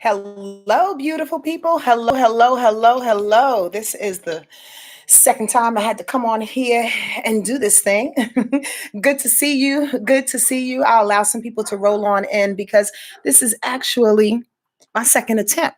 Hello, beautiful people. Hello, hello, hello, hello. This is the second time I had to come on here and do this thing. Good to see you. Good to see you. I'll allow some people to roll on in because this is actually my second attempt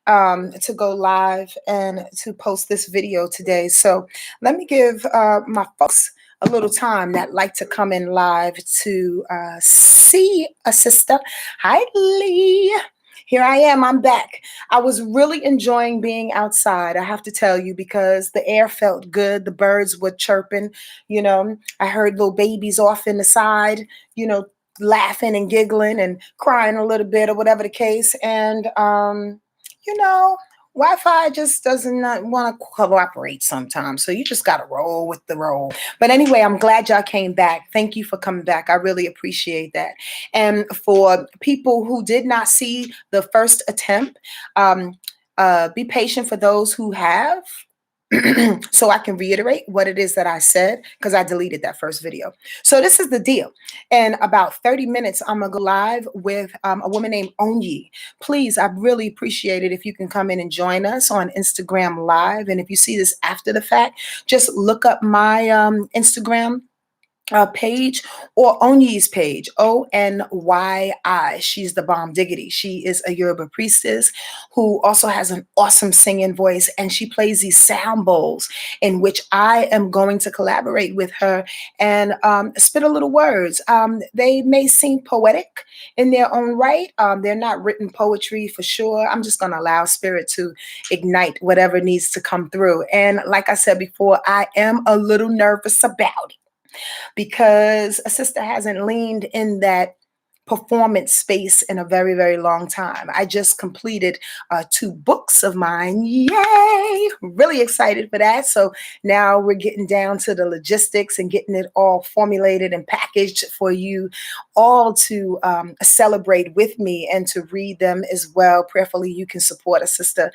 to go live and to post this video today. So let me give my folks a little time that like to come in live to see a sister. Hi, Lee. Here I am. I'm back. I was really enjoying being outside, I have to tell you, because the air felt good. The birds were chirping. I heard little babies off in the side, you know, laughing and giggling and crying a little bit or whatever the case. And, you know, Wi-Fi just does not want to cooperate sometimes. So you just got to roll with the roll. But anyway, I'm glad y'all came back. Thank you for coming back. I really appreciate that. And for people who did not see the first attempt, be patient for those who have. So I can reiterate what it is that I said because I deleted that first video. So this is the deal. In about 30 minutes, I'm going to go live with a woman named Onyi. Please, I really appreciate it if you can come in and join us on Instagram Live. And if you see this after the fact, just look up my Instagram page or Onyi's page, Onyi. She's the bomb diggity. She is a Yoruba priestess who also has an awesome singing voice, and she plays these sound bowls in which I am going to collaborate with her and spit a little words. They may seem poetic in their own right. They're not written poetry for sure. I'm just going to allow spirit to ignite whatever needs to come through. And like I said before, I am a little nervous about it because a sister hasn't leaned in that performance space in a very, very long time. I just completed 2 books of mine. Yay! Really excited for that. So now we're getting down to the logistics and getting it all formulated and packaged for you all to celebrate with me and to read them as well. Prayerfully, you can support a sister.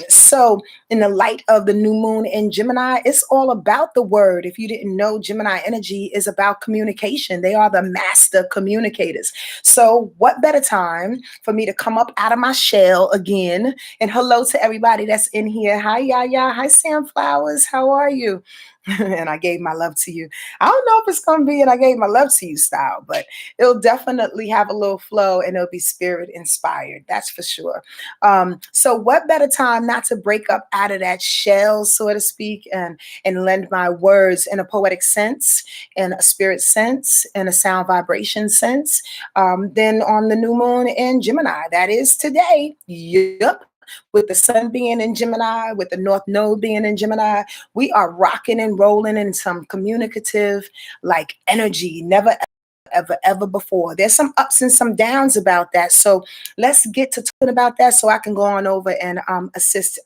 So in the light of the new moon in Gemini, it's all about the word. If you didn't know, Gemini energy is about communication. They are the master communicators. So what better time for me to come up out of my shell again? And hello to everybody that's in here. Hi, Yaya. Hi, Sam Flowers. How are you? And I gave my love to you. I don't know if it's going to be and I gave my love to you style, but it'll definitely have a little flow and it'll be spirit inspired. That's for sure. So what better time not to break up out of that shell, so to speak, and lend my words in a poetic sense, in a spirit sense, in a sound vibration sense, than on the new moon in Gemini. That is today. Yep. With the sun being in Gemini, with the North Node being in Gemini, we are rocking and rolling in some communicative like energy, never ever before. There's some ups and some downs about that. So let's get to talking about that so I can go on over and assist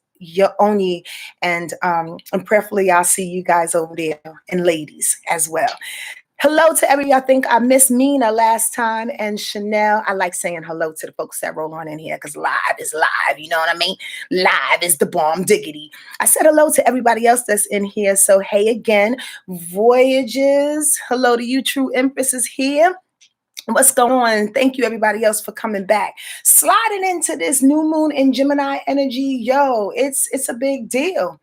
Oni and prayerfully I'll see you guys over there and ladies as well. Hello to everybody. I think I missed Mina last time and Chanel. I like saying hello to the folks that roll on in here because live is live. You know what I mean? Live is the bomb diggity. I said hello to everybody else that's in here. So, hey again, Voyages. Hello to you, True Empress is here. What's going on? Thank you, everybody else, for coming back. Sliding into this new moon in Gemini energy. Yo, it's a big deal.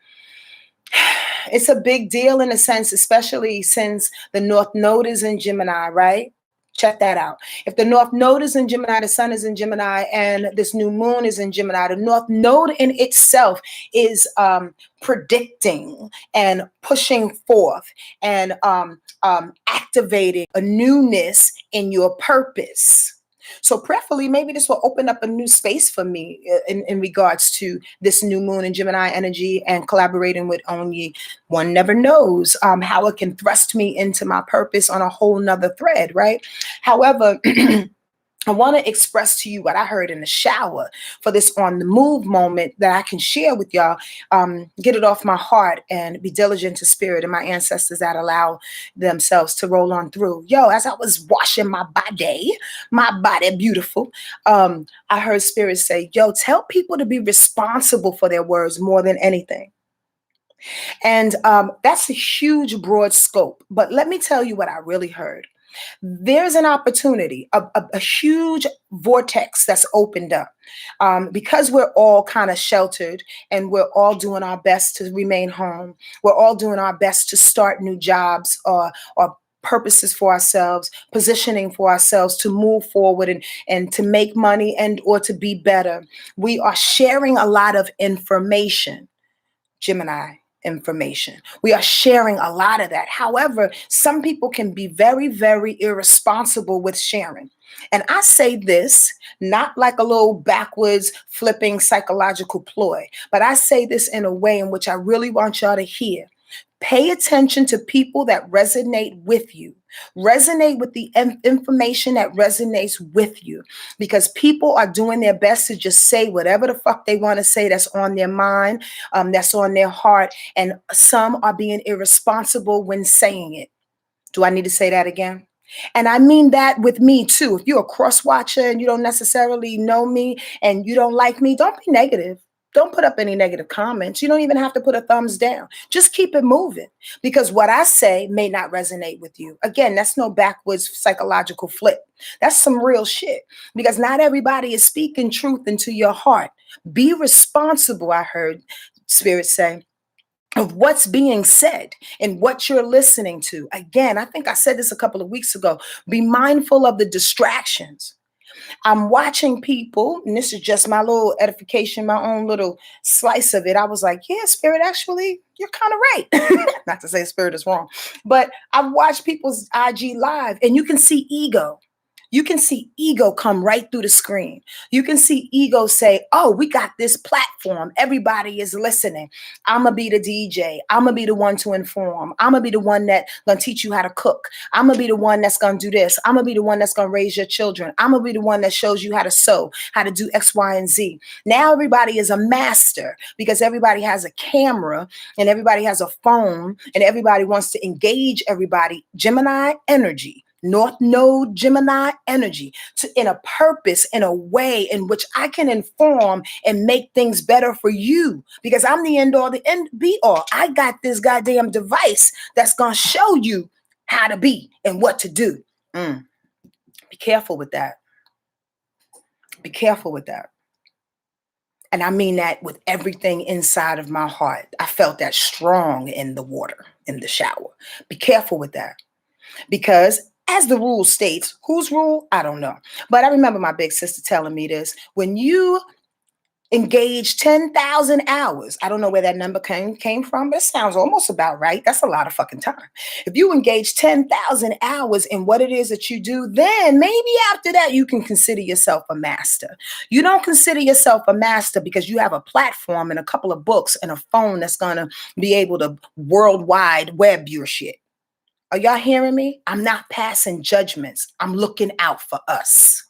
It's a big deal in a sense, especially since the North Node is in Gemini, right? Check that out. If the North Node is in Gemini, the Sun is in Gemini, and this new moon is in Gemini, the North Node in itself is predicting and pushing forth and activating a newness in your purpose. So prayerfully, maybe this will open up a new space for me in regards to this new moon in Gemini energy and collaborating with Onyi. One never knows how it can thrust me into my purpose on a whole nother thread, right? However, I want to express to you what I heard in the shower for this on the move moment that I can share with y'all, get it off my heart and be diligent to spirit and my ancestors that allow themselves to roll on through. Yo, as I was washing my body beautiful, I heard spirit say, yo, tell people to be responsible for their words more than anything. And that's a huge, broad scope. But let me tell you what I really heard. There's an opportunity, a huge vortex that's opened up, because we're all kind of sheltered and we're all doing our best to remain home. We're all doing our best to start new jobs or purposes for ourselves, positioning for ourselves to move forward and to make money and or to be better. We are sharing a lot of information, Gemini information. We are sharing a lot of that. However, some people can be very, very irresponsible with sharing. And I say this not like a little backwards flipping psychological ploy, but I say this in a way in which I really want y'all to hear. Pay attention to people that resonate with you. Resonate with the information that resonates with you, because people are doing their best to just say whatever the fuck they want to say that's on their mind, that's on their heart, and some are being irresponsible when saying it. Do I need to say that again? And I mean that with me too. If you're a cross watcher and you don't necessarily know me and you don't like me, don't be negative. Don't put up any negative comments. You don't even have to put a thumbs down. Just keep it moving, because what I say may not resonate with you. Again, that's no backwards psychological flip. That's some real shit, because not everybody is speaking truth into your heart. Be responsible, I heard Spirit say, of what's being said and what you're listening to. Again, I think I said this a couple of weeks ago. Be mindful of the distractions. I'm watching people, and this is just my little edification, my own little slice of it. I was like, yeah, Spirit, actually, you're kind of right. Not to say Spirit is wrong, but I've watched people's IG live and you can see ego. You can see ego come right through the screen. You can see ego say, oh, we got this platform. Everybody is listening. I'm going to be the DJ. I'm going to be the one to inform. I'm going to be the one that going to teach you how to cook. I'm going to be the one that's going to do this. I'm going to be the one that's going to raise your children. I'm going to be the one that shows you how to sew, how to do X, Y, and Z. Now everybody is a master because everybody has a camera and everybody has a phone and everybody wants to engage everybody. Gemini energy. North Node Gemini energy to in a purpose, in a way in which I can inform and make things better for you, because I'm the end all, the end be all. I got this goddamn device that's going to show you how to be and what to do. Be careful with that. Be careful with that. And I mean that with everything inside of my heart. I felt that strong in the water, in the shower. Be careful with that. Because as the rule states, whose rule? I don't know. But I remember my big sister telling me this. When you engage 10,000 hours, I don't know where that number came from, but it sounds almost about right. That's a lot of fucking time. If you engage 10,000 hours in what it is that you do, then maybe after that, you can consider yourself a master. You don't consider yourself a master because you have a platform and a couple of books and a phone that's going to be able to worldwide web your shit. Are y'all hearing me? I'm not passing judgments. I'm looking out for us,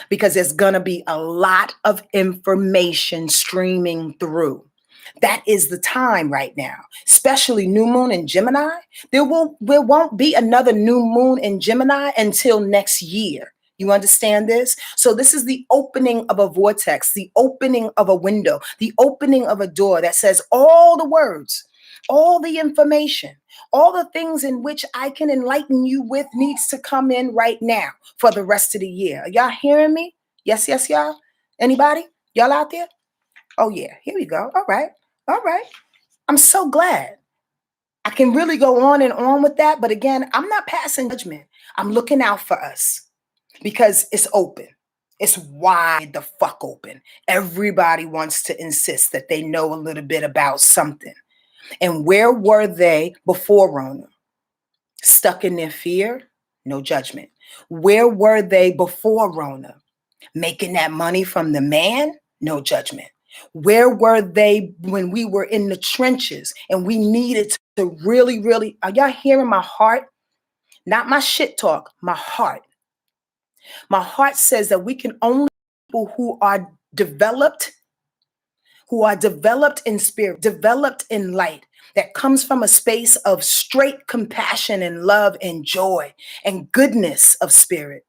because there's going to be a lot of information streaming through. That is the time right now, especially new moon in Gemini. There won't be another new moon in Gemini until next year. You understand this? So this is the opening of a vortex, the opening of a window, the opening of a door that says all the words, all the information, all the things in which I can enlighten you with needs to come in right now for the rest of the year. Are y'all hearing me? Yes, yes, y'all. Anybody? Y'all out there? Oh, yeah. Here we go. All right. All right. I'm so glad. I can really go on and on with that. But again, I'm not passing judgment. I'm looking out for us because it's open. It's wide the fuck open. Everybody wants to insist that they know a little bit about something. And where were they before Rona? Stuck in their fear? No judgment. Where were they before Rona? Making that money from the man? No judgment. Where were they when we were in the trenches and we needed to really, really, are y'all hearing my heart? Not my shit talk, my heart. My heart says that we can only people who are developed in spirit, developed in light, that comes from a space of straight compassion and love and joy and goodness of spirit.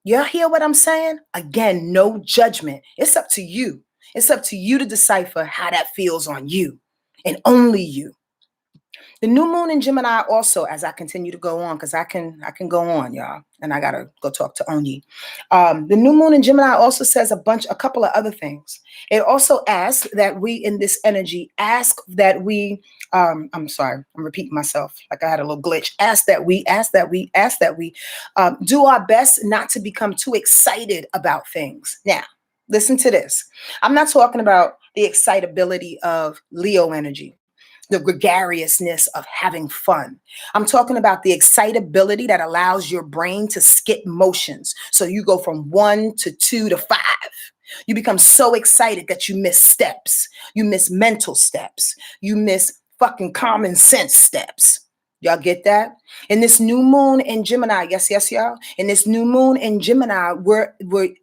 Y'all hear what I'm saying? Again, no judgment. It's up to you. It's up to you to decipher how that feels on you and only you. The new moon in Gemini also, as I continue to go on, because I can go on, y'all, and I gotta go talk to Oni. The new moon in Gemini also says a couple of other things. It also asks that we, in this energy, ask that we. I'm sorry, I'm repeating myself, like I had a little glitch. Ask that we do our best not to become too excited about things. Now, listen to this. I'm not talking about the excitability of Leo energy, the gregariousness of having fun. I'm talking about the excitability that allows your brain to skip motions. So you go from 1 to 2 to 5. You become so excited that you miss steps. You miss mental steps. You miss fucking common sense steps. Y'all get that? In this new moon in Gemini, yes, y'all. In this new moon in Gemini, we're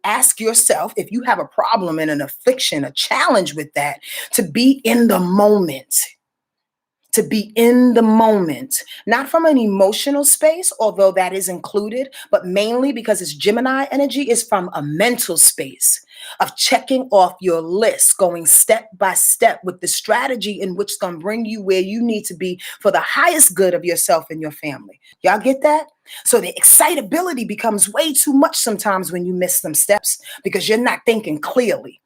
ask yourself if you have a problem and an affliction, a challenge with that, to be in the moment, to be in the moment, not from an emotional space, although that is included, but mainly because it's Gemini energy, is from a mental space of checking off your list, going step by step with the strategy in which is going to bring you where you need to be for the highest good of yourself and your family. Y'all get that? So the excitability becomes way too much sometimes when you miss some steps because you're not thinking clearly.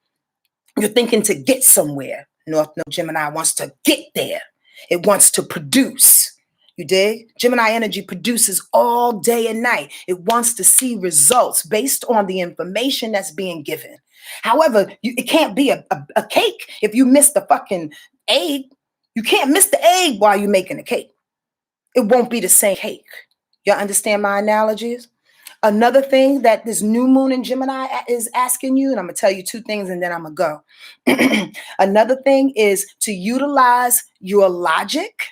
You're thinking to get somewhere. North Node Gemini wants to get there. It wants to produce. You dig? Gemini energy produces all day and night. It wants to see results based on the information that's being given. However, it can't be a cake if you miss the fucking egg. You can't miss the egg while you're making the cake. It won't be the same cake. Y'all understand my analogies? Another thing that this new moon in Gemini is asking you, and I'm going to tell you two things and then I'm going to go. Another thing is to utilize your logic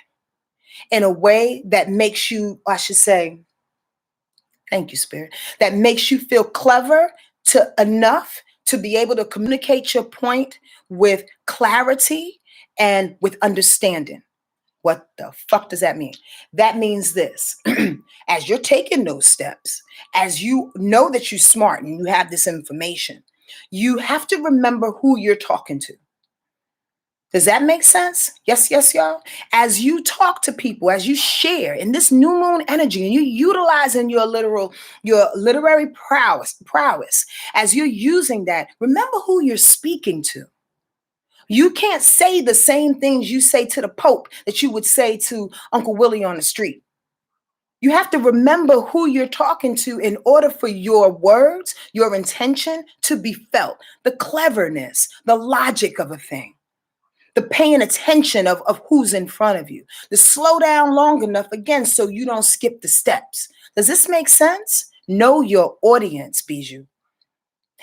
in a way that makes you, I should say, thank you, Spirit, that makes you feel clever to enough to be able to communicate your point with clarity and with understanding. What the fuck does that mean? That means this. As you're taking those steps, as you know that you're smart and you have this information, you have to remember who you're talking to. Does that make sense? Yes, y'all. As you talk to people, as you share in this new moon energy, and you utilizing your literary prowess, as you're using that, remember who you're speaking to. You can't say the same things you say to the Pope that you would say to Uncle Willie on the street. You have to remember who you're talking to in order for your words, your intention to be felt. The cleverness, the logic of a thing, the paying attention of who's in front of you, the slow down long enough again so you don't skip the steps. Does this make sense? Know your audience, Bijou.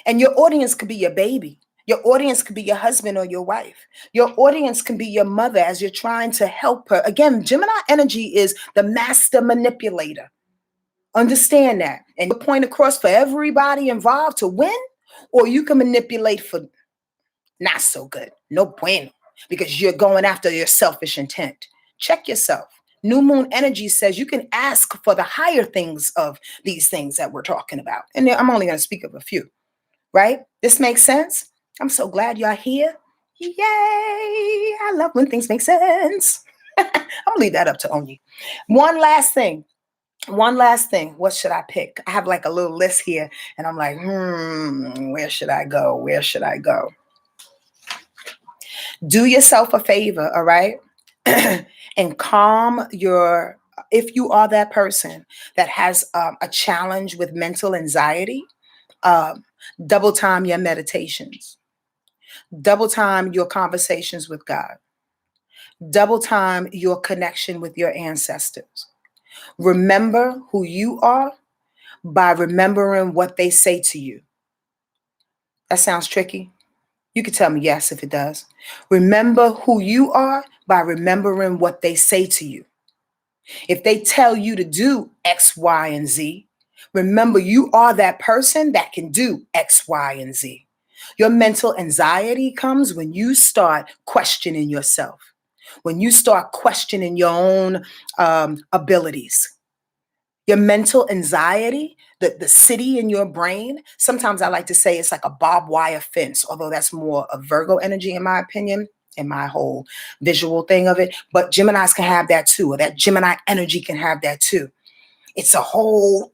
And your audience could be your baby. Your audience could be your husband or your wife. Your audience can be your mother as you're trying to help her. Again, Gemini energy is the master manipulator. Understand that. And you point across for everybody involved to win, or you can manipulate for not so good. No bueno. Because you're going after your selfish intent. Check yourself. New moon energy says you can ask for the higher things of these things that we're talking about. And I'm only going to speak of a few. Right? This makes sense? I'm so glad y'all here. Yay! I love when things make sense. I'm gonna leave that up to Oni. One last thing. What should I pick? I have like a little list here, and I'm like, where should I go? Where should I go? Do yourself a favor, all right? And calm your, if you are that person that has a challenge with mental anxiety, double time your meditations. Double time your conversations with God. Double time your connection with your ancestors. Remember who you are by remembering what they say to you. That sounds tricky. You can tell me yes if it does. Remember who you are by remembering what they say to you. If they tell you to do X, Y, and Z, remember you are that person that can do X, Y, and Z. Your mental anxiety comes when you start questioning yourself, when you start questioning your own abilities. Your mental anxiety, the city in your brain, sometimes I like to say it's like a barbed wire fence, although that's more of Virgo energy in my opinion. in my whole visual thing of it. But Geminis can have that too, or that Gemini energy can have that too. It's a whole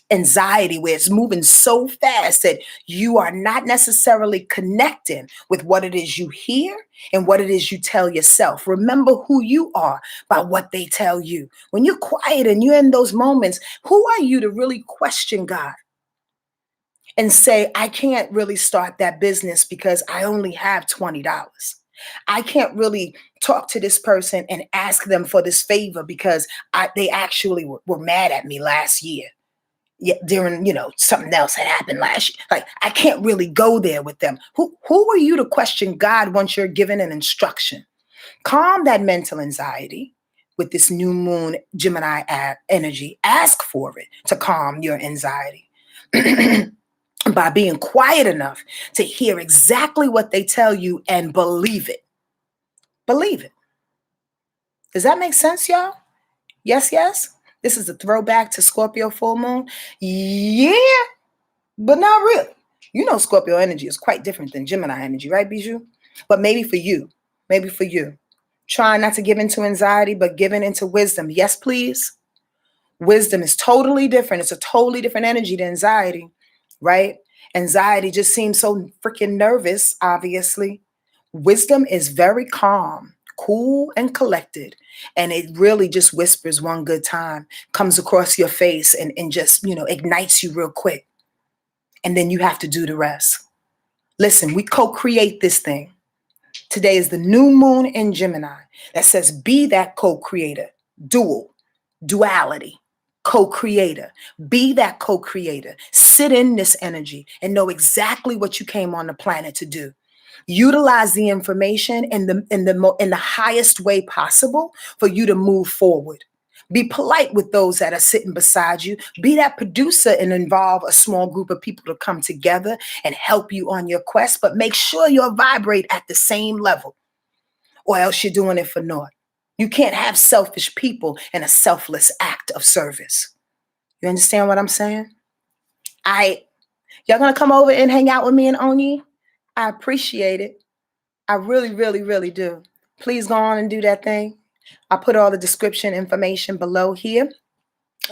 anxiety where it's moving so fast that you are not necessarily connecting with what it is you hear and what it is you tell yourself. Remember who you are by what they tell you. When you're quiet and you're in those moments, who are you to really question God and say, I can't really start that business because I only have $20. I can't really talk to this person and ask them for this favor because they actually were mad at me last year. Yeah, during, something else had happened last year. Like, I can't really go there with them. Who are you to question God once you're given an instruction? Calm that mental anxiety with this new moon Gemini energy. Ask for it to calm your anxiety by being quiet enough to hear exactly what they tell you and believe it. Believe it. Does that make sense, y'all? Yes, yes. This is a throwback to Scorpio full moon. Yeah, but not really. Scorpio energy is quite different than Gemini energy, right, Bijou? But maybe for you, try not to give into anxiety, but giving into wisdom. Yes, please. Wisdom is totally different. It's a totally different energy than anxiety, right? Anxiety just seems so freaking nervous, obviously. Wisdom is very calm, cool, and collected. And it really just whispers one good time, comes across your face and just, ignites you real quick. And then you have to do the rest. Listen, we co-create this thing. Today is the new moon in Gemini that says, be that co-creator, duality, co-creator. Be that co-creator. Sit in this energy and know exactly what you came on the planet to do. Utilize the information in the highest way possible for you to move forward. Be polite with those that are sitting beside you. Be that producer and involve a small group of people to come together and help you on your quest, but make sure you vibrate at the same level, or else you're doing it for naught. You can't have selfish people in a selfless act of service. You understand what I'm saying? Y'all gonna come over and hang out with me and Oni? I appreciate it. I really, really, really do. Please go on and do that thing. I'll put all the description information below here.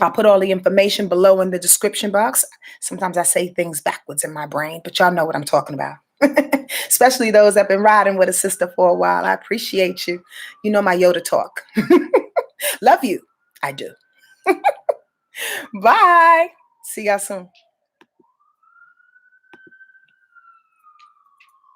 I'll put all the information below in the description box. Sometimes I say things backwards in my brain, but y'all know what I'm talking about. Especially those that have been riding with a sister for a while. I appreciate you. You know my Yoda talk. Love you. I do. Bye. See y'all soon.